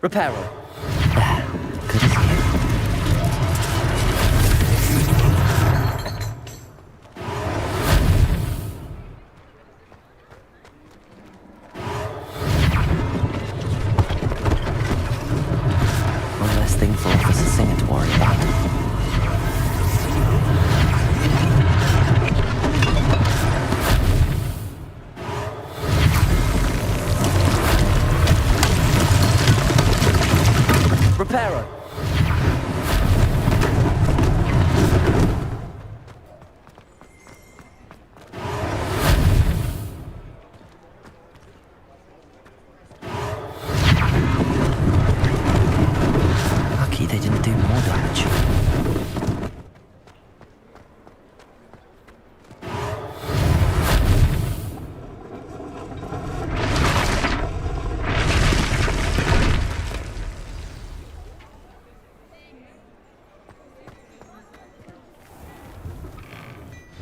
Reparo. Good as new. One less thing for Officer Singer to worry about. Reparo. Lucky they didn't do more damage.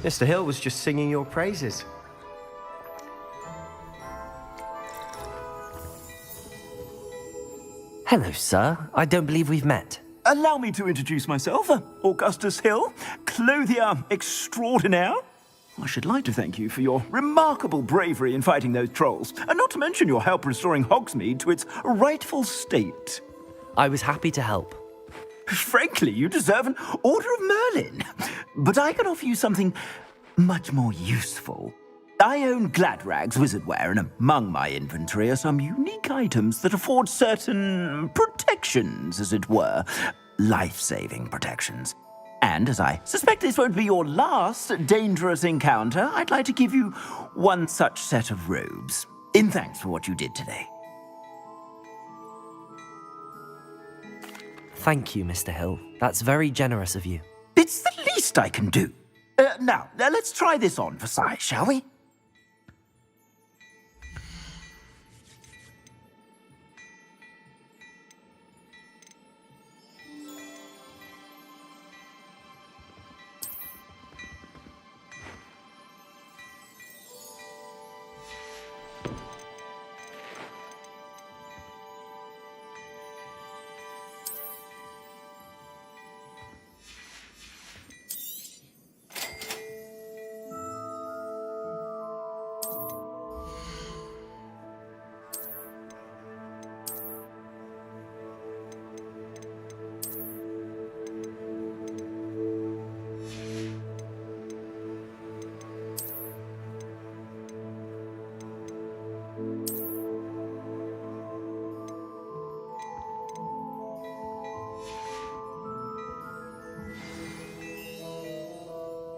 Mr. Hill was just singing your praises. Hello, sir. I don't believe we've met. Allow me to introduce myself, Augustus Hill, clothier extraordinaire. I should like to thank you for your remarkable bravery in fighting those trolls, and not to mention your help restoring Hogsmeade to its rightful state. I was happy to help. Frankly, you deserve an Order of Merlin. But I can offer you something much more useful. I own Gladrag's wizardware, and among my inventory are some unique items that afford certain protections, as it were. Life-saving protections. And as I suspect this won't be your last dangerous encounter, I'd like to give you one such set of robes, in thanks for what you did today. Thank you, Mr. Hill. That's very generous of you. It's the least I can do. Now, let's try this on for size, shall we?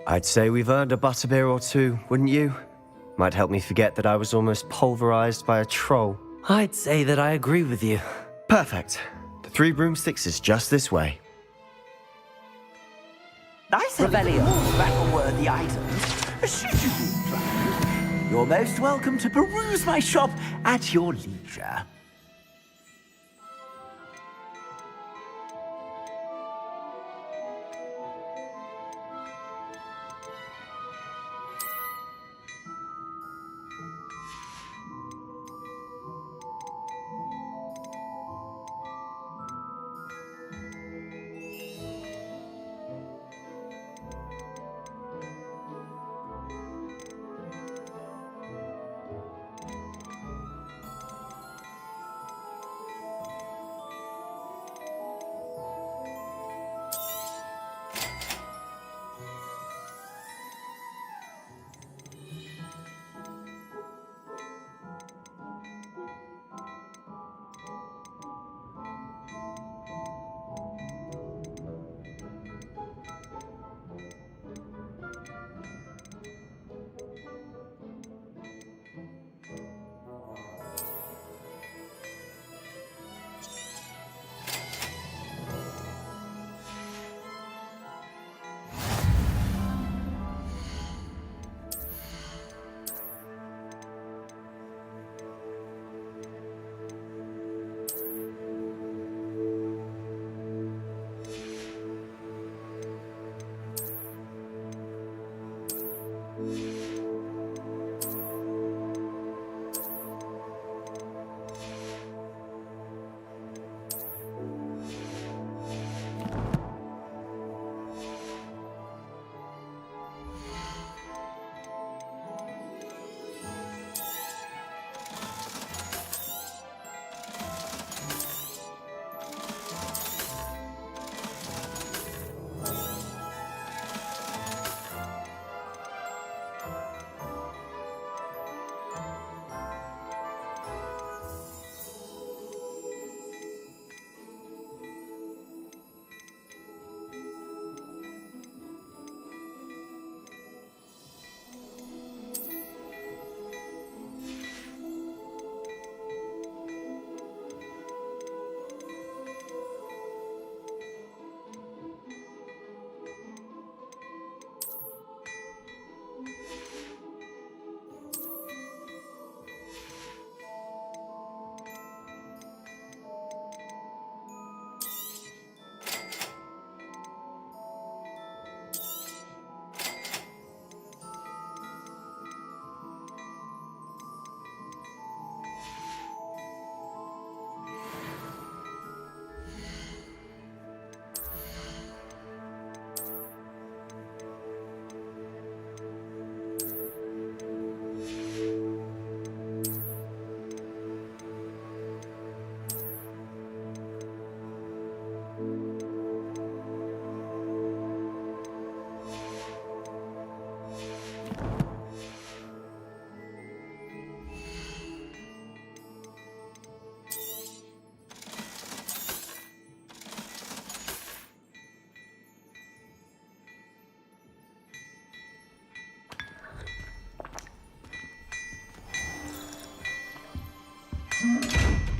I'd say we've earned a butterbeer or two, wouldn't you? Might help me forget that I was almost pulverized by a troll. I'd say that I agree with you. Perfect. The 3 broomsticks is just this way. I said Revelio. more battle-worthy items. Should you be inclined, you're most welcome to peruse my shop at your leisure.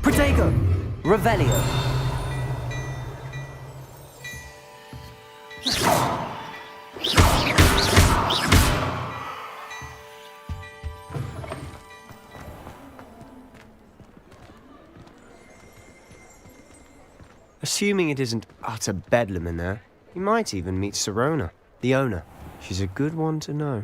Protego! Revelio! Assuming it isn't utter bedlam in there, you might even meet Sirona, the owner. She's a good one to know.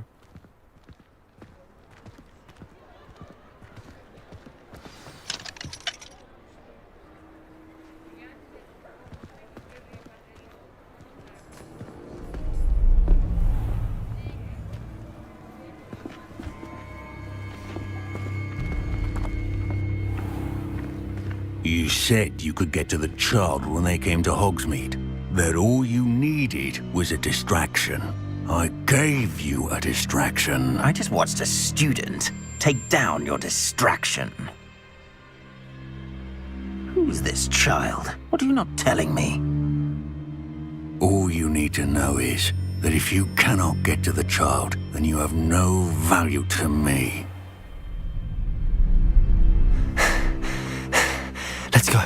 You said you could get to the child when they came to Hogsmeade. That all you needed was a distraction. I gave you a distraction. I just watched a student take down your distraction. Who's this child? What are you not telling me? All you need to know is that if you cannot get to the child, then you have no value to me. Let's go.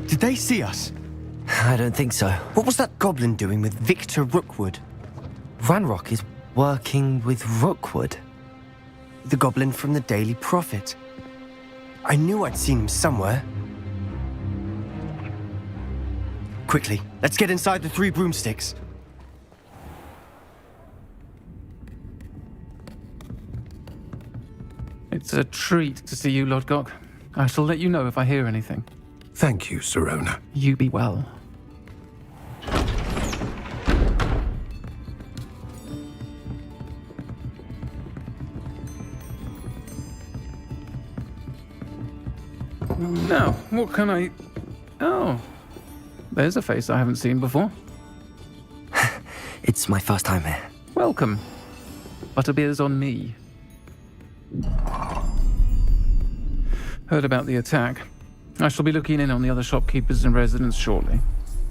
Did they see us? I don't think so. What was that goblin doing with Victor Rookwood? Ranrock is working with Rookwood. The goblin from the Daily Prophet. I knew I'd seen him somewhere. Quickly, let's get inside the 3 broomsticks. It's a treat to see you, Lodgok. I shall let you know if I hear anything. Thank you, Sirona. You be well. Now, what can I... Oh, there's a face I haven't seen before. It's my first time here. Welcome. Butterbeer's on me. Heard about the attack. I shall be looking in on the other shopkeepers and residents shortly.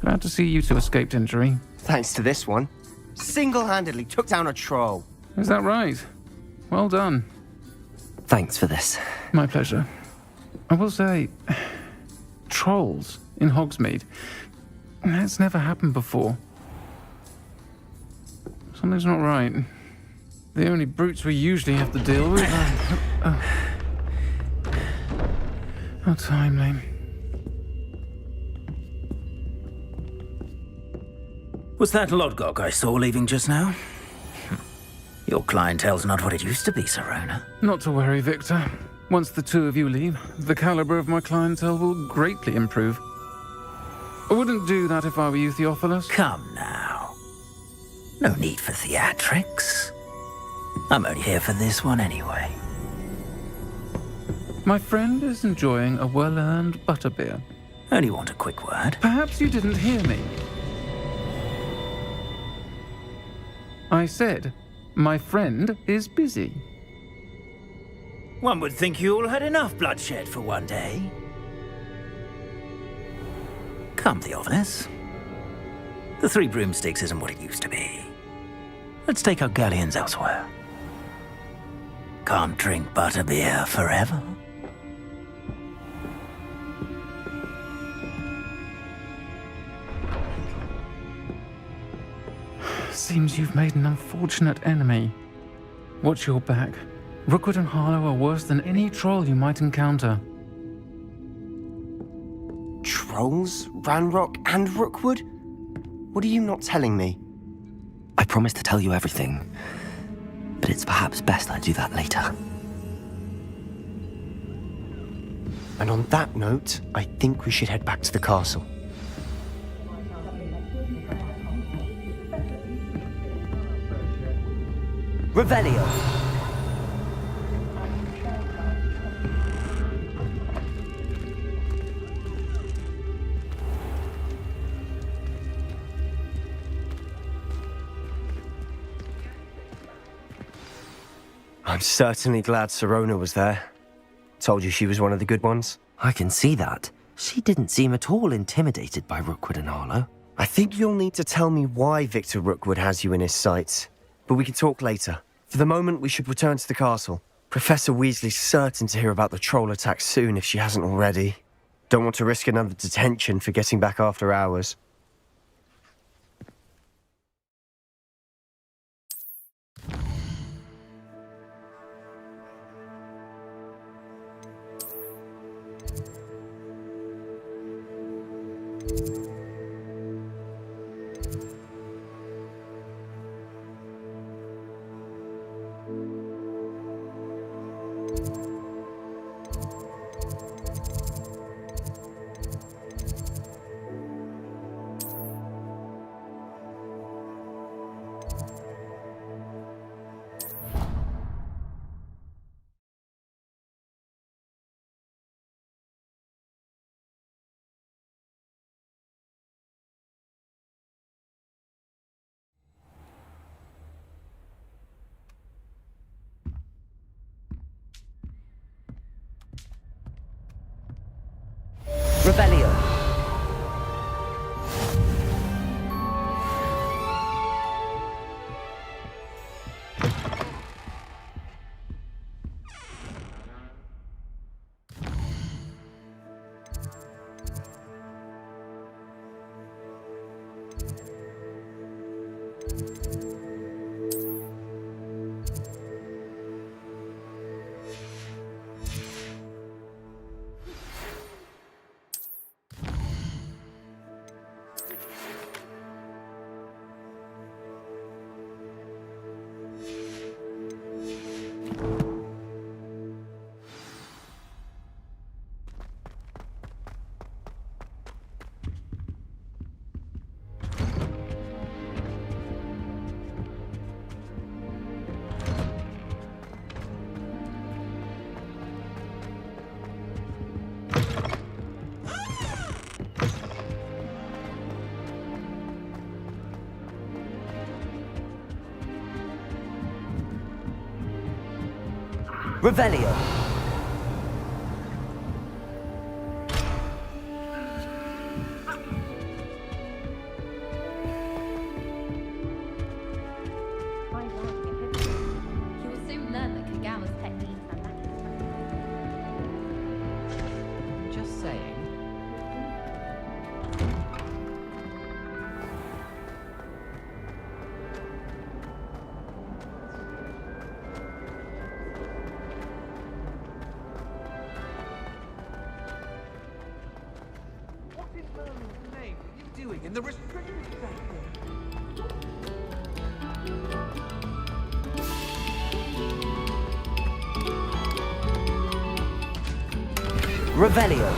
Glad to see you two escaped injury. Thanks to this one. Single-handedly took down a troll. Is that right? Well done. Thanks for this. My pleasure. I will say, trolls in Hogsmeade. That's never happened before. Something's not right. The only brutes we usually have to deal with are... How timely. Was that Lodgok I saw leaving just now? Your clientele's not what it used to be, Sirona. Not to worry, Victor. Once the two of you leave, the caliber of my clientele will greatly improve. I wouldn't do that if I were you, Theophilus. Come now. No need for theatrics. I'm only here for this one anyway. My friend is enjoying a well-earned butterbeer. Only want a quick word. Perhaps you didn't hear me. I said, my friend is busy. One would think you all had enough bloodshed for one day. Come, Theophilus. The 3 broomsticks isn't what it used to be. Let's take our galleons elsewhere. Can't drink butterbeer forever. Seems you've made an unfortunate enemy. Watch your back. Rookwood and Harlow are worse than any troll you might encounter. Trolls? Ranrock and Rookwood? What are you not telling me? I promised to tell you everything, but it's perhaps best I do that later. And on that note, I think we should head back to the castle. Revelio! I'm certainly glad Sirona was there. Told you she was one of the good ones. I can see that. She didn't seem at all intimidated by Rookwood and Harlow. I think you'll need to tell me why Victor Rookwood has you in his sights. But we can talk later. For the moment, we should return to the castle. Professor Weasley's certain to hear about the troll attack soon if she hasn't already. Don't want to risk another detention for getting back after hours. Revelio. Revelio. You will soon learn that Kagama's techniques are lacking. Just saying. What in Merlin's name are you doing in the restricted section? Revelio.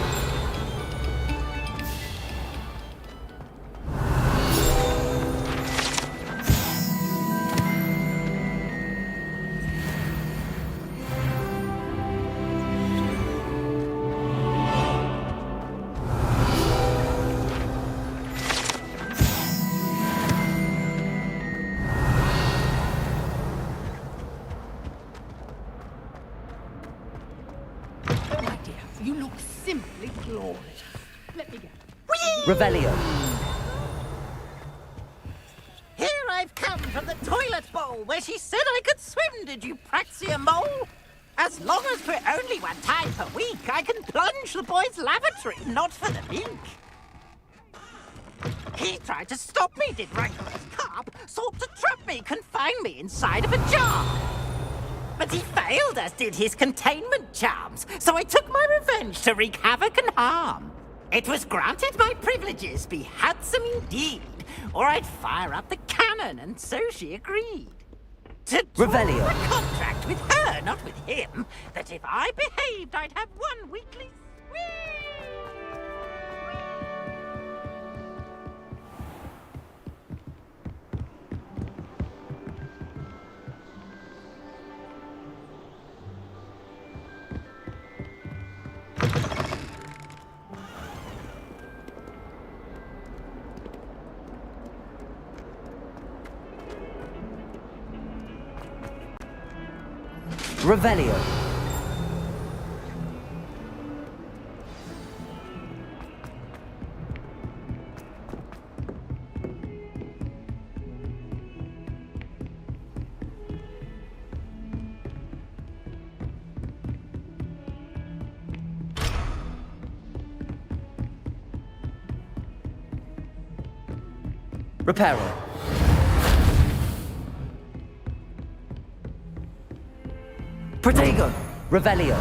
My dear, you look simply glorious. Let me go. Revelio. Here I've come from the toilet bowl where she said I could swim, did you Praxia mole? As long as for only one time per week, I can plunge the boy's lavatory, not for the mink. He tried to stop me, did Rancorous Carp, sought to trap me, confine me inside of a jar. But he failed, as did his containment charms, so I took my revenge to wreak havoc and harm. It was granted my privileges be handsome indeed, or I'd fire up the cannon, and so she agreed. To Revelio. a contract with her, not with him, that if I behaved, I'd have one weekly Revelio. Reparo. Protego. Revelio.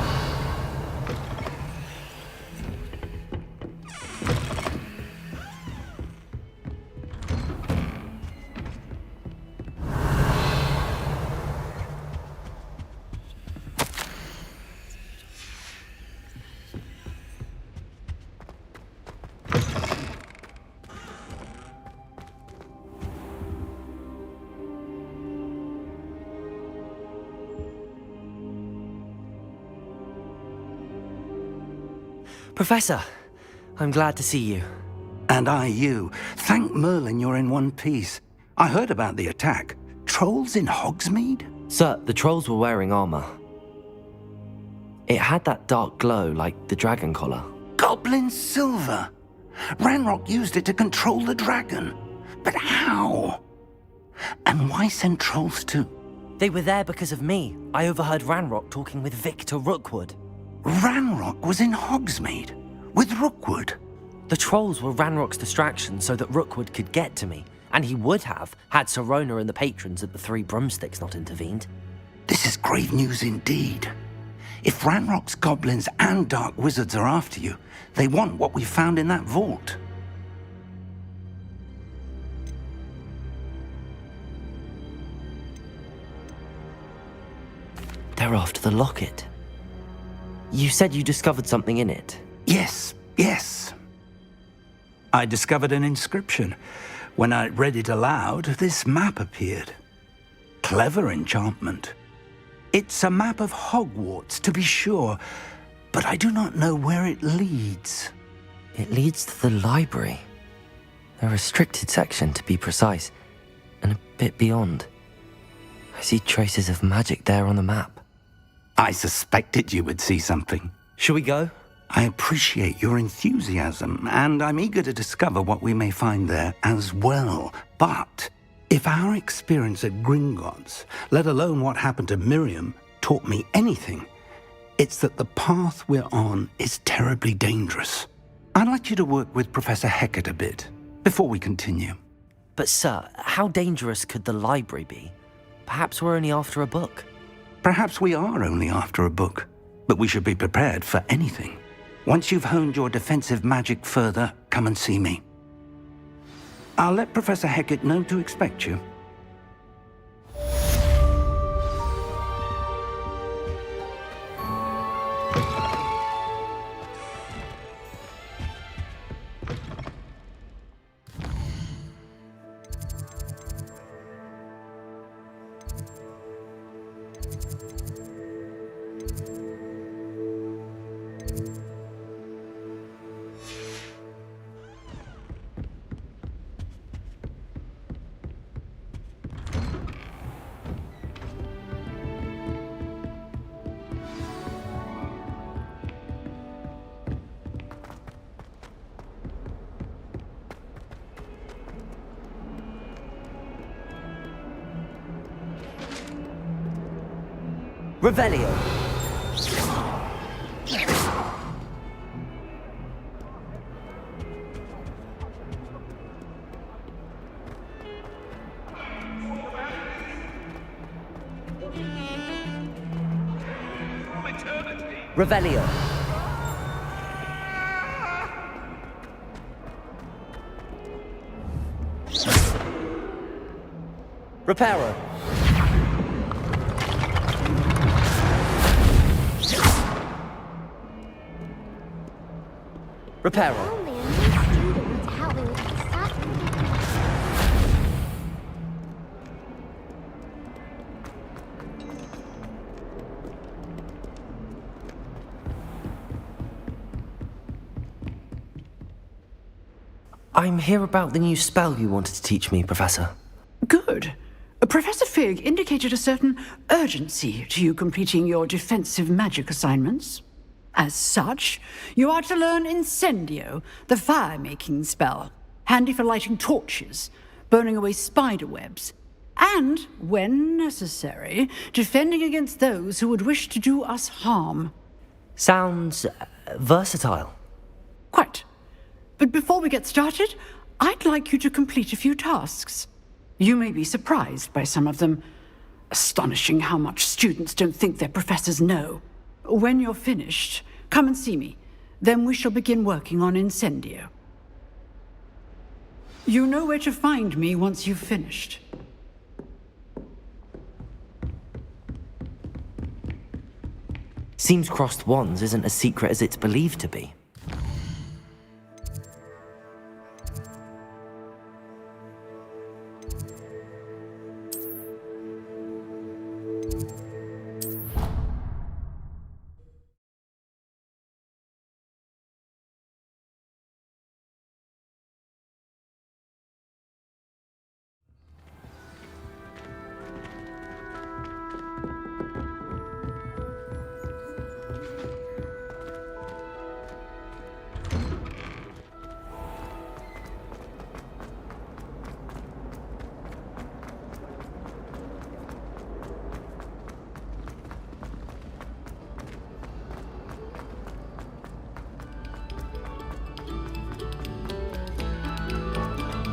Professor, I'm glad to see you. And I you. Thank Merlin you're in one piece. I heard about the attack. Trolls in Hogsmeade? Sir, the trolls were wearing armor. It had that dark glow like the dragon collar. Goblin silver! Ranrock used it to control the dragon. But how? And why send trolls too? They were there because of me. I overheard Ranrock talking with Victor Rookwood. Ranrock was in Hogsmeade? With Rookwood? The trolls were Ranrock's distraction so that Rookwood could get to me, and he would have had Sirona and the patrons at the Three Broomsticks not intervened. This is grave news indeed. If Ranrock's goblins and dark wizards are after you, they want what we found in that vault. They're after the locket. You said you discovered something in it. Yes. I discovered an inscription. When I read it aloud, this map appeared. Clever enchantment. It's a map of Hogwarts, to be sure, but I do not know where it leads. It leads to the library. A restricted section, to be precise, and a bit beyond. I see traces of magic there on the map. I suspected you would see something. Shall we go? I appreciate your enthusiasm, and I'm eager to discover what we may find there as well. But if our experience at Gringotts, let alone what happened to Miriam, taught me anything, it's that the path we're on is terribly dangerous. I'd like you to work with Professor Hecat a bit before we continue. But sir, how dangerous could the library be? Perhaps we're only after a book. Perhaps we are only after a book, but we should be prepared for anything. Once you've honed your defensive magic further, come and see me. I'll let Professor Hecat know to expect you. Revelio. Revelio. Reparo. Reparo. Only a new student was helping with exactly. I'm here about the new spell you wanted to teach me, Professor. Good. Professor Fig indicated a certain urgency to you completing your defensive magic assignments. As such, you are to learn Incendio, the fire-making spell, handy for lighting torches, burning away spider webs, and, when necessary, defending against those who would wish to do us harm. Sounds versatile. Quite. But before we get started, I'd like you to complete a few tasks. You may be surprised by some of them. Astonishing how much students don't think their professors know. When you're finished, come and see me. Then we shall begin working on Incendio. You know where to find me once you've finished. Seems crossed wands isn't as secret as it's believed to be.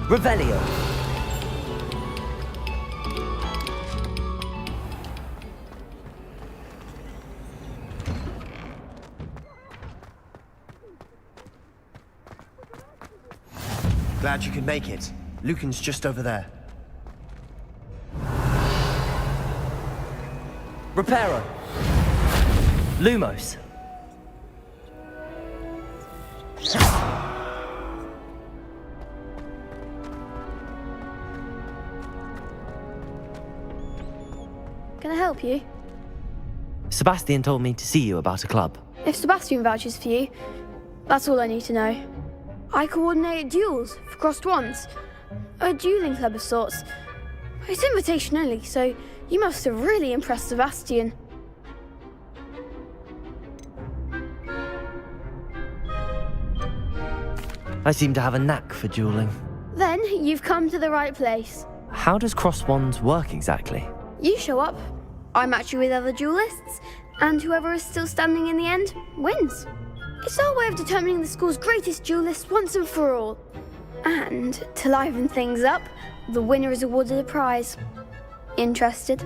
Revelio. Glad you could make it. Lucan's just over there. Reparo. Lumos. Can I help you? Sebastian told me to see you about a club. If Sebastian vouches for you, that's all I need to know. I coordinate duels for crossed wands. A dueling club of sorts. It's invitation only, so you must have really impressed Sebastian. I seem to have a knack for dueling. Then you've come to the right place. How does crossed wands work exactly? You show up, I match you with other duelists, and whoever is still standing in the end wins. It's our way of determining the school's greatest duelist once and for all. And to liven things up, the winner is awarded a prize. Interested?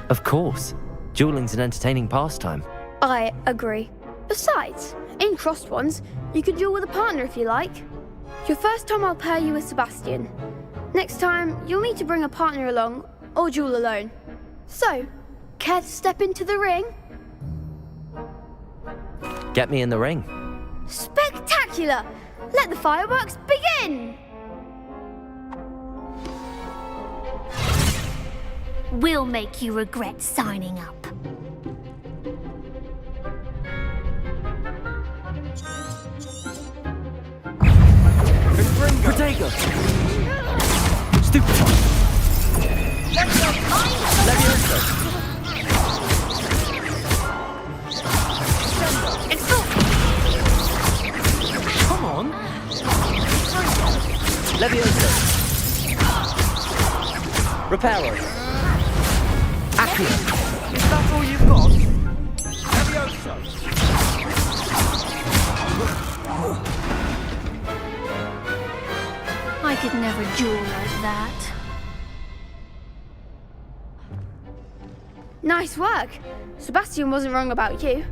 Of course. Dueling's an entertaining pastime. I agree. Besides, in crossed wands, you can duel with a partner if you like. Your first time I'll pair you with Sebastian. Next time, you'll need to bring a partner along, or duel alone. So, care to step into the ring? Get me in the ring. Spectacular! Let the fireworks begin! We'll make you regret signing up. Protego! Stupefy! Levioso! Come on! Levioso! Reparo! Accio! Is that all you've got? Levioso! I could never duel like that. Nice work! Sebastian wasn't wrong about you.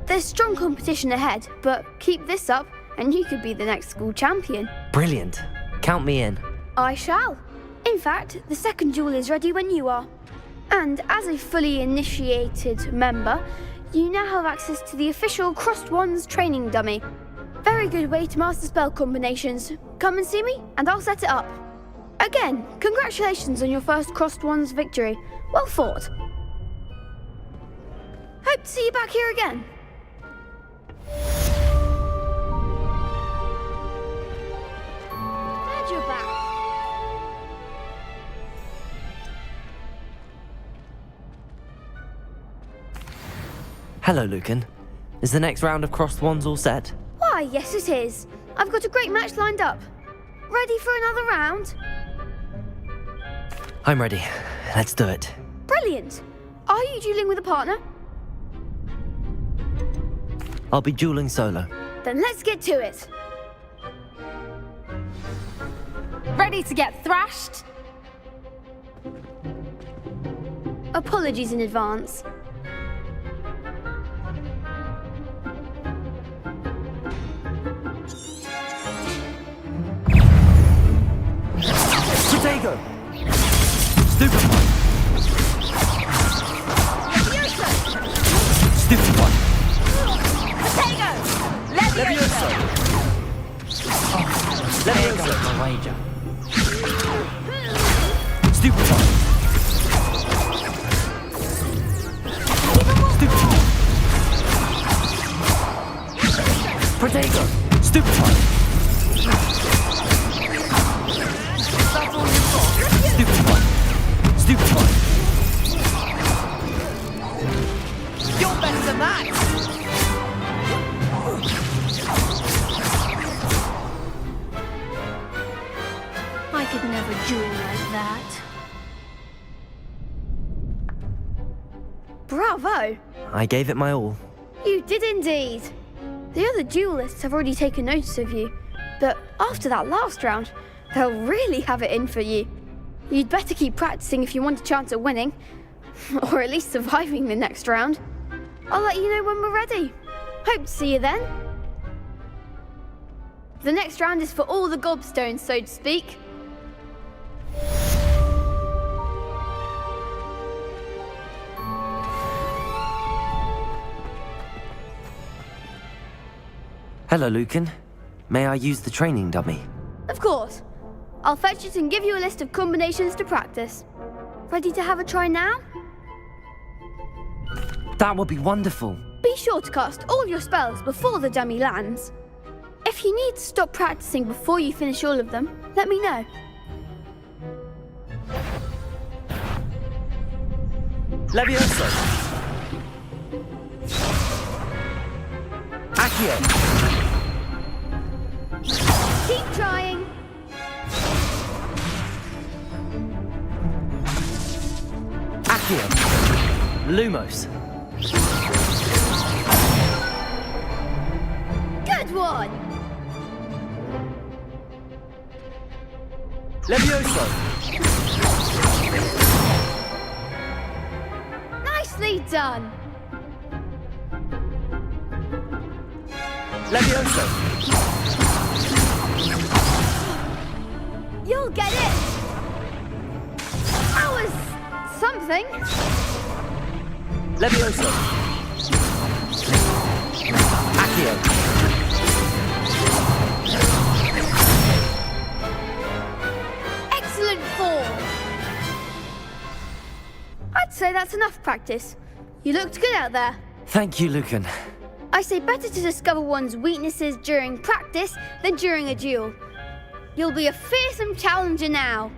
There's strong competition ahead, but keep this up and you could be the next school champion. Brilliant. Count me in. I shall. In fact, the second duel is ready when you are. And as a fully initiated member, you now have access to the official Crossed Wands training dummy. Very good way to master spell combinations. Come and see me, and I'll set it up. Again, congratulations on your first Crossed Wands victory. Well fought. Hope to see you back here again. Glad you're back. Hello, Lucan. Is the next round of crossed wands all set? Why, yes it is. I've got a great match lined up. Ready for another round? I'm ready. Let's do it. Brilliant. Are you dueling with a partner? I'll be dueling solo. Then let's get to it. Ready to get thrashed? Apologies in advance. Protego! Stupefy! Stupefy! Protego! Levioso! There goes my wager. Stupefy! Stupefy! Protego! Stupefy! Stupefy! Stupefy! You're better than that! I could never duel like that. Bravo! I gave it my all. You did indeed. The other duelists have already taken notice of you, but after that last round, they'll really have it in for you. You'd better keep practicing if you want a chance at winning, or at least surviving the next round. I'll let you know when we're ready. Hope to see you then. The next round is for all the gobstones, so to speak. Hello, Lucan. May I use the training dummy? Of course. I'll fetch it and give you a list of combinations to practice. Ready to have a try now? That would be wonderful. Be sure to cast all your spells before the dummy lands. If you need to stop practicing before you finish all of them, let me know. Levioso! Accio! Keep trying. Accio! Lumos! Good one. Levioso! Nicely done. Levioso! You'll get it. That was something. Levioso! Accio! Excellent form. I'd say that's enough practice. You looked good out there. Thank you, Lucan. I say better to discover one's weaknesses during practice than during a duel. You'll be a fearsome challenger now.